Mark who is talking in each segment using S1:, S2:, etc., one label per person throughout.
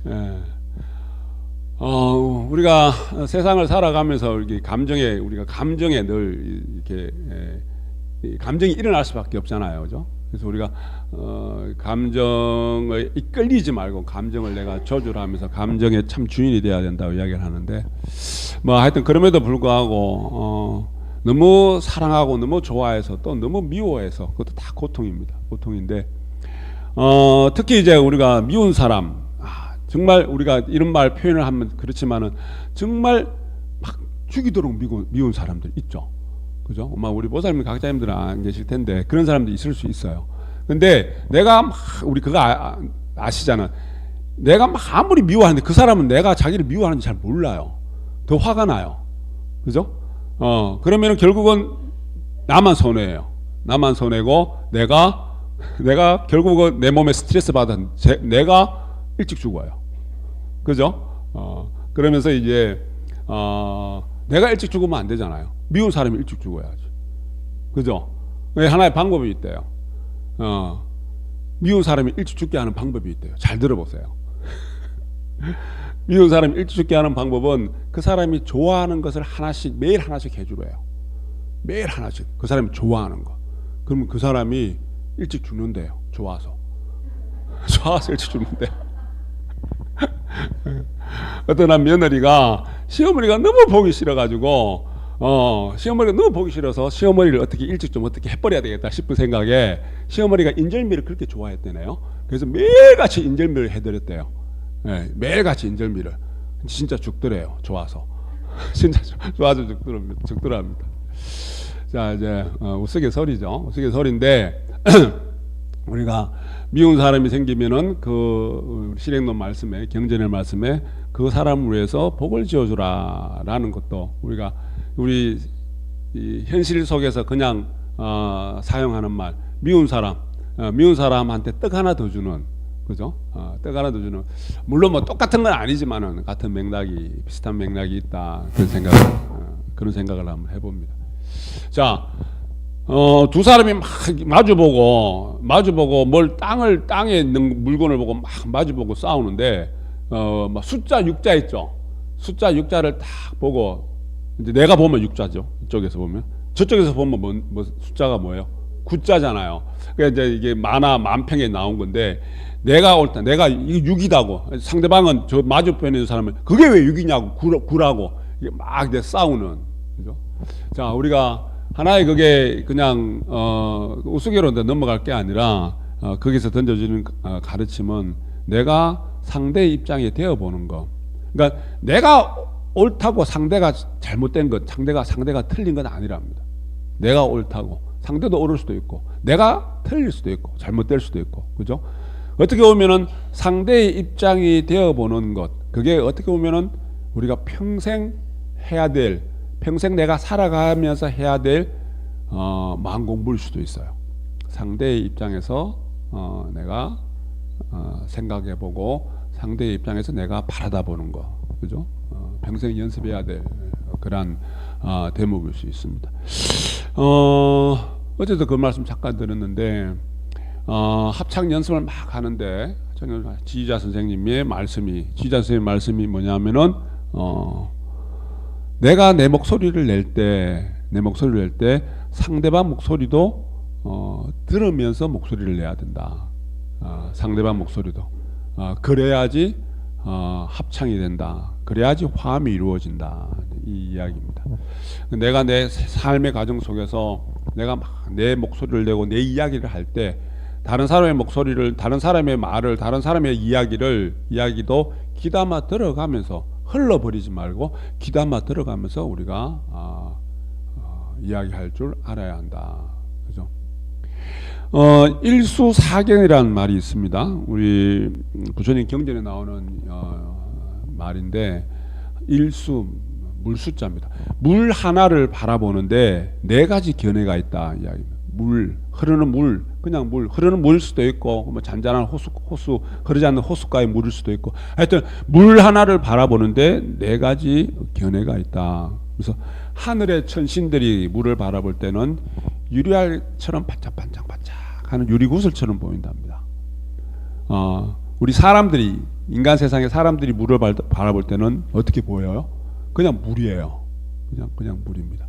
S1: 예. 우리가 세상을 살아가면서 이렇게 우리가 감정에 늘 이렇게 이 감정이 일어날 수밖에 없잖아요, 그죠? 그래서 우리가 감정을 이끌리지 말고 감정을 내가 조절을 하면서 감정의 참 주인이 돼야 된다고 이야기를 하는데, 뭐 하여튼 그럼에도 불구하고 너무 사랑하고 너무 좋아해서 또 너무 미워해서 그것도 다 고통입니다. 고통인데 특히 이제 우리가 미운 사람, 정말 우리가 이런 말 표현을 하면 그렇지만은 정말 막 죽이도록 미운 사람들 있죠. 그죠? 아마 우리 보살님 각자님들은 안 계실 텐데 그런 사람들이 있을 수 있어요. 근데 내가 막 우리 그거 아시잖아. 내가 막 아무리 미워하는데 그 사람은 내가 자기를 미워하는지 잘 몰라요. 더 화가 나요. 그죠? 그러면은 결국은 나만 손해예요. 나만 손해고 내가 결국은 내 몸에 스트레스 받은 내가 일찍 죽어요. 그죠? 그러면서 이제 내가 일찍 죽으면 안 되잖아요. 미운 사람이 일찍 죽어야지. 그죠? 하나의 방법이 있대요. 미운 사람이 일찍 죽게 하는 방법이 있대요. 잘 들어보세요. 미운 사람이 일찍 죽게 하는 방법은 그 사람이 좋아하는 것을 하나씩 매일 하나씩 해주래요. 매일 하나씩 그 사람이 좋아하는 거. 그러면 그 사람이 일찍 죽는데요. 좋아서 일찍 죽는데요. 어떤 한 며느리가 시어머니가 너무 보기 싫어가지고 시어머니가 너무 보기 싫어서 시어머니를 어떻게 일찍 좀 어떻게 해버려야 되겠다 싶은 생각에 시어머니가 인절미를 그렇게 좋아했대네요. 그래서 매일같이 인절미를 해드렸대요. 네, 매일같이 인절미를. 진짜 죽더래요. 좋아서. 진짜 좋아서 죽더랍니다. 자, 이제 우스갯소리죠. 우스갯소리인데 우리가 미운 사람이 생기면은 그 실행론 말씀에 경전의 말씀에 그 사람을 위해서 복을 지어주라라는 것도 우리가 우리 이 현실 속에서 그냥 사용하는 말, 미운 사람한테 떡 하나 더 주는, 그죠? 떡 하나 더 주는, 물론 뭐 똑같은 건 아니지만은 같은 맥락이 비슷한 맥락이 있다, 그런 생각을 한번 해봅니다. 자. 두 사람이 막 마주보고 땅에 있는 물건을 보고 막 마주보고 싸우는데 막 숫자 6자 있죠. 숫자 6자를 딱 보고 이제 내가 보면 6자죠. 이쪽에서 보면 저쪽에서 보면 뭐 숫자가 뭐예요? 9자잖아요. 그러니까 이제 이게 만평에 나온 건데 내가 옳다. 내가 이게 6이다고. 상대방은 저 마주보는 있는 사람은 그게 왜 6이냐고 9라고 이게 막 이제 싸우는, 그죠? 자, 우리가 하나의 그게 그냥 우스개로 넘어갈 게 아니라 거기서 던져지는 가르침은 내가 상대의 입장에 되어보는 거. 그러니까 내가 옳다고 상대가 잘못된 것, 상대가 틀린 건 아니랍니다. 내가 옳다고 상대도 옳을 수도 있고 내가 틀릴 수도 있고 잘못될 수도 있고, 그죠? 어떻게 보면은 상대의 입장이 되어보는 것, 그게 어떻게 보면은 우리가 평생 내가 살아가면서 해야 될 마음 공부일 수도 있어요. 상대의 입장에서 내가 생각해보고 상대의 입장에서 내가 바라다보는 거, 그죠? 평생 연습해야 될 그런 대목일 수 있습니다. 어제도 그 말씀 잠깐 들었는데 합창 연습을 막 하는데 지휘자 선생님의 말씀이 뭐냐면은 내가 내 목소리를 낼 때 상대방 목소리도 들으면서 목소리를 내야 된다. 상대방 목소리도 그래야지 합창이 된다. 그래야지 화음이 이루어진다. 이 이야기입니다. 내가 내 삶의 과정 속에서 내가 막 내 목소리를 내고 내 이야기를 할 때 다른 사람의 목소리를, 다른 사람의 말을, 다른 사람의 이야기도 귀담아 들어가면서 흘러버리지 말고 귀담아 들어가면서 우리가 이야기할 줄 알아야 한다. 그죠? 일수사견이라는 말이 있습니다. 우리 부처님 경전에 나오는 말인데 일수 물수자입니다. 물 하나를 바라보는데 네 가지 견해가 있다 이야기입니다. 흐르는 물, 그냥 흐르는 물일 수도 있고, 뭐 잔잔한 호수 흐르지 않는 호숫가의 물일 수도 있고, 하여튼 물 하나를 바라보는데 네 가지 견해가 있다. 그래서 하늘의 천신들이 물을 바라볼 때는 유리알처럼 반짝반짝반짝하는 유리구슬처럼 보인답니다. 우리 사람들이 인간 세상에 사람들이 물을 바라볼 때는 어떻게 보여요? 그냥 물이에요. 그냥 물입니다.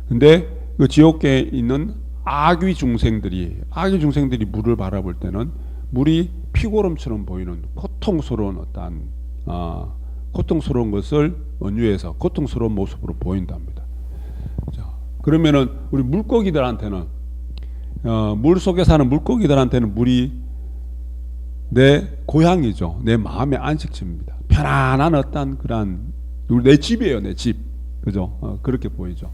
S1: 근데 그 지옥계에 있는 악귀 중생들이 물을 바라볼 때는 물이 피고름처럼 보이는 고통스러운 어떠한 고통스러운 것을 은유해서 고통스러운 모습으로 보인답니다. 자, 그러면은 우리 물고기들한테는 물 속에 사는 물고기들한테는 물이 내 고향이죠. 내 마음의 안식처입니다. 편안한 어떤 그런 내 집이에요. 내 집. 그죠? 그렇게 보이죠.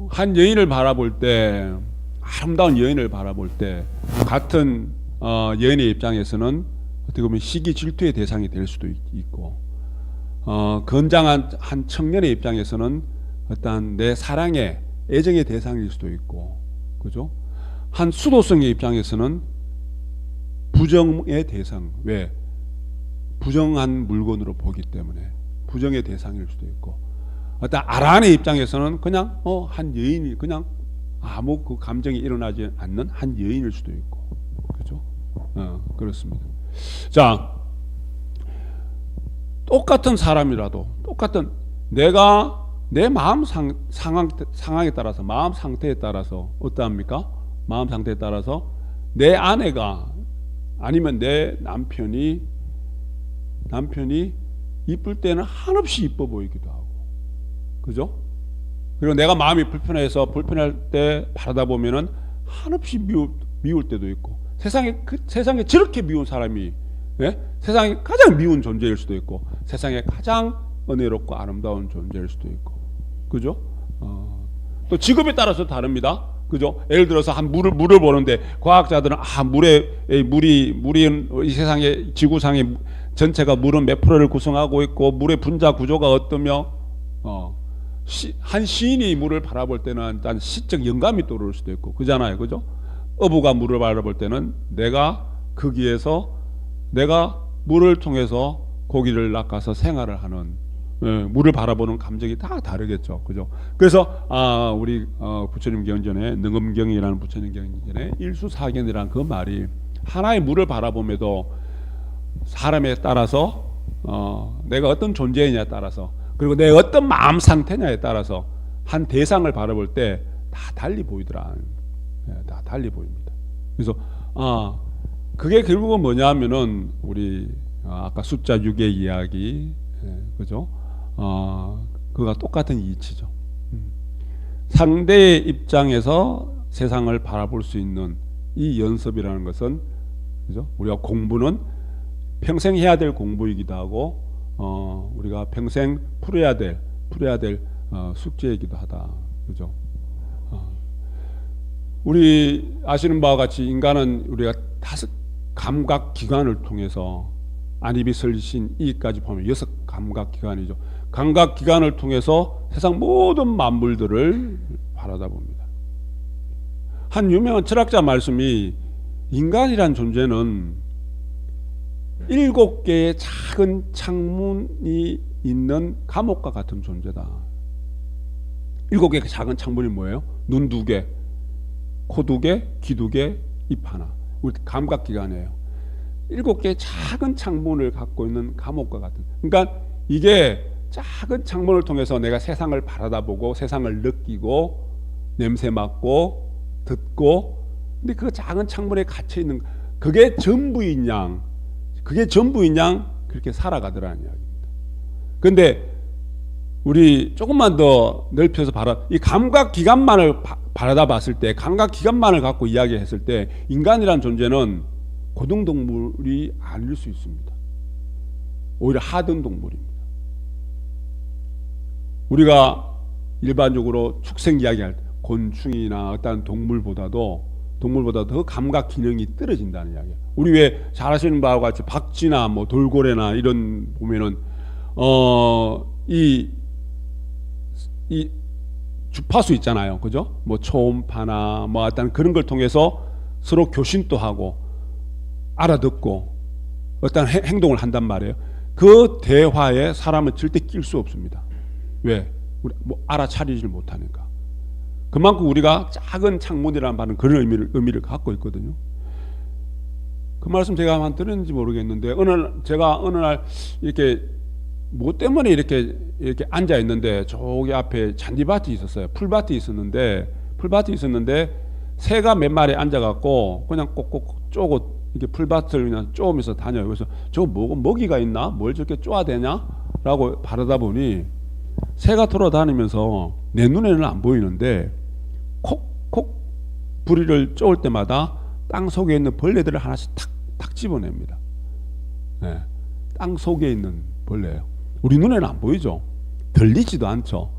S1: 한 여인을 바라볼 때, 아름다운 여인을 바라볼 때 같은 여인의 입장에서는 어떻게 보면 시기 질투의 대상이 될 수도 있고, 건장한 한 청년의 입장에서는 어떤 내 사랑의 애정의 대상일 수도 있고, 그죠? 한 수도성의 입장에서는 부정의 대상, 왜? 부정한 물건으로 보기 때문에 부정의 대상일 수도 있고, 어떤 아란의 입장에서는 그냥 한 여인이 그냥 아무 그 감정이 일어나지 않는 한 여인일 수도 있고, 그죠? 그렇습니다. 자, 똑같은 사람이라도 똑같은 내가 내 마음 상황에 따라서 마음 상태에 따라서 어떠합니까? 마음 상태에 따라서 내 아내가 아니면 내 남편이 이쁠 때는 한없이 이뻐 보이기도 하고, 그죠? 그리고 내가 마음이 불편할 때 바라다 보면은 한없이 미울 때도 있고, 세상에 저렇게 미운 사람이, 예? 세상에 가장 미운 존재일 수도 있고, 세상에 가장 은혜롭고 아름다운 존재일 수도 있고, 그죠? 또 직업에 따라서 다릅니다. 그죠? 예를 들어서 한 물을 보는데 과학자들은 물이 이 세상의 지구상의 전체가 물은 몇 프로를 구성하고 있고 물의 분자 구조가 어떠며 한 시인이 물을 바라볼 때는 일단 시적 영감이 떠오를 수도 있고, 그잖아요. 그죠? 어부가 물을 바라볼 때는 내가 거기에서 내가 물을 통해서 고기를 낚아서 생활을 하는, 물을 바라보는 감정이 다 다르겠죠. 그죠? 그래서 우리 부처님 경전에 능엄경이라는 부처님 경전에 일수사견이라는 그 말이 하나의 물을 바라봄에도 사람에 따라서 내가 어떤 존재이냐에 따라서, 그리고 내 어떤 마음 상태냐에 따라서 한 대상을 바라볼 때 다 달리 보이더라. 다 달리 보입니다. 그래서 그게 결국은 뭐냐 하면은 우리 아까 숫자 6의 이야기, 그죠? 그가 똑같은 이치죠. 상대의 입장에서 세상을 바라볼 수 있는 이 연습이라는 것은, 그죠? 우리가 공부는 평생 해야 될 공부이기도 하고, 우리가 평생 풀어야 될 숙제이기도 하다. 그죠? 우리 아시는 바와 같이 인간은 우리가 5 감각 기관을 통해서 안입이 설신 이까지 보면 6 감각 기관이죠. 감각 기관을 통해서 세상 모든 만물들을 바라다 봅니다. 한 유명한 철학자 말씀이 인간이란 존재는 7개의 작은 창문이 있는 감옥과 같은 존재다. 7개의 작은 창문이 뭐예요? 눈 2개, 코 2개, 귀 2개, 입 하나. 우리 감각기관이에요. 7개의 작은 창문을 갖고 있는 감옥과 같은. 그러니까 이게 작은 창문을 통해서 내가 세상을 바라다보고 세상을 느끼고 냄새 맡고 듣고, 근데 그 작은 창문에 갇혀 있는 그게 전부인 양 그렇게 살아가더라는 이야기입니다. 근데 우리 조금만 더 넓혀서 이 감각 기관만을 바라다 봤을 때, 감각 기관만을 갖고 이야기했을 때 인간이란 존재는 고등동물이 아닐 수 있습니다. 오히려 하등 동물입니다. 우리가 일반적으로 축생 이야기할 때 곤충이나 어떤 동물보다도 더 감각 기능이 떨어진다는 이야기예요. 우리 왜 잘 아시는 바와 같이 박쥐나 뭐 돌고래나 이런 보면은 이 주파수 있잖아요. 그죠? 뭐 초음파나 뭐 어떤 그런 걸 통해서 서로 교신도 하고 알아듣고 어떤 행동을 한단 말이에요. 그 대화에 사람은 절대 낄 수 없습니다. 왜? 우리 뭐 알아차리질 못하니까. 그만큼 우리가 작은 창문이라는 말은 그런 의미를 갖고 있거든요. 그 말씀 제가 한번 들었는지 모르겠는데 제가 어느 날 이렇게 뭐 때문에 이렇게 앉아 있는데 저기 앞에 잔디밭이 있었어요. 풀밭이 있었는데 새가 몇 마리 앉아갖고 그냥 꼭꼭 쪼고 이렇게 풀밭을 그냥 쪼으면서 다녀요. 그래서 저 먹이가 있나? 뭘 저렇게 쪼아야 되냐? 라고 바라다 보니 새가 돌아다니면서 내 눈에는 안 보이는데 콕콕 부리를 쪼을 때마다 땅 속에 있는 벌레들을 하나씩 탁탁 집어냅니다. 네, 땅 속에 있는 벌레예요. 우리 눈에는 안 보이죠. 들리지도 않죠.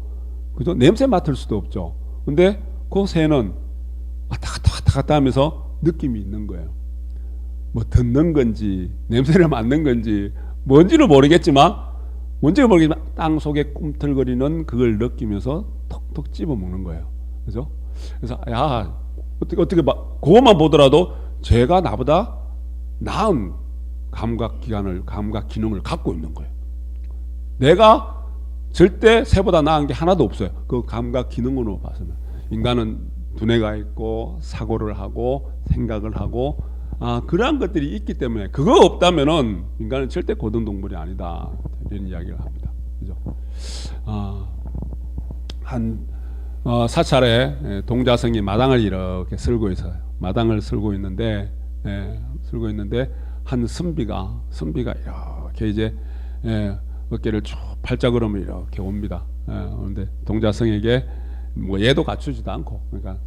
S1: 그죠? 냄새 맡을 수도 없죠. 근데 그 새는 왔다 갔다 하면서 느낌이 있는 거예요. 뭐 듣는 건지 냄새를 맡는 건지 뭔지는 모르겠지만 땅 속에 꿈틀거리는 그걸 느끼면서 톡톡 집어 먹는 거예요. 그죠? 그래서 야 어떻게 그것만 보더라도 제가 나보다 나은 감각 기능을 갖고 있는 거예요. 내가 절대 새보다 나은 게 하나도 없어요. 그 감각 기능으로 봐서는. 인간은 두뇌가 있고 사고를 하고 생각을 하고 그러한 것들이 있기 때문에 그거 없다면은 인간은 절대 고등동물이 아니다. 이런 이야기를 합니다. 그죠? 사찰에 동자성이 마당을 이렇게 쓸고 있어요. 마당을 쓸고 있는데 한 선비가 이렇게 이제 어깨를 쭉 팔자걸음을 이렇게 옵니다. 그런데 동자성에게 뭐 얘도 갖추지도 않고 그러니까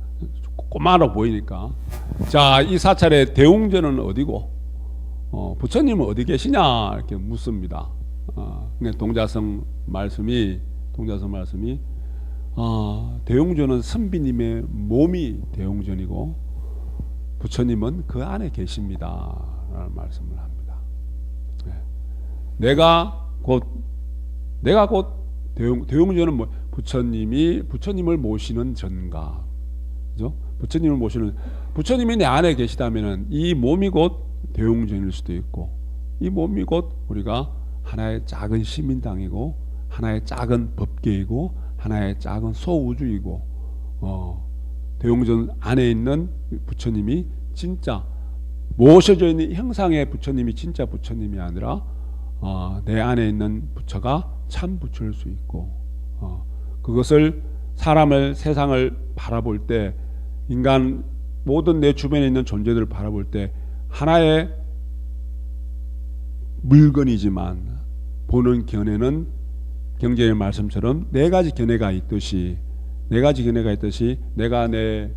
S1: 꼬마로 보이니까 자, 이 사찰의 대웅전은 어디고 부처님은 어디 계시냐 이렇게 묻습니다. 동자성 말씀이 대웅전은 선비님의 몸이 대웅전이고 부처님은 그 안에 계십니다 라는 말씀을 합니다. 내가 곧 대웅전은 뭐 부처님을 모시는 전가, 그죠? 부처님이 내 안에 계시다면은 이 몸이 곧 대웅전일 수도 있고 이 몸이 곧 우리가 하나의 작은 시민당이고 하나의 작은 법계이고 하나의 작은 소우주이고 대웅전 안에 있는 부처님이 진짜 모셔져 있는 형상의 부처님이 진짜 부처님이 아니라 내 안에 있는 부처가 참 부처일 수 있고 그것을 세상을 바라볼 때 인간 모든 내 주변에 있는 존재들을 바라볼 때 하나의 물건이지만 보는 견해는 경전의 말씀처럼 네 가지 견해가 있듯이 내가 내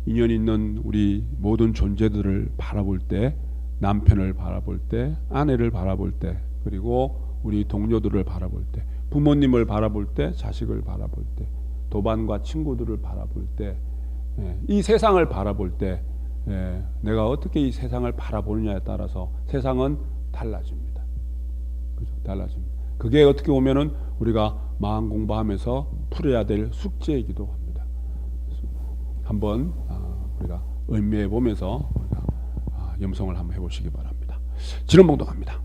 S1: 인연 있는 우리 모든 존재들을 바라볼 때 남편을 바라볼 때 아내를 바라볼 때 그리고 우리 동료들을 바라볼 때 부모님을 바라볼 때 자식을 바라볼 때 도반과 친구들을 바라볼 때 이 세상을 바라볼 때 내가 어떻게 이 세상을 바라보느냐에 따라서 세상은 달라집니다. 그죠? 달라집니다. 그게 어떻게 보면은 우리가 마음 공부하면서 풀어야 될 숙제이기도 합니다. 한번 우리가 의미해 보면서 염송을 한번 해보시기 바랍니다. 진원봉독합니다.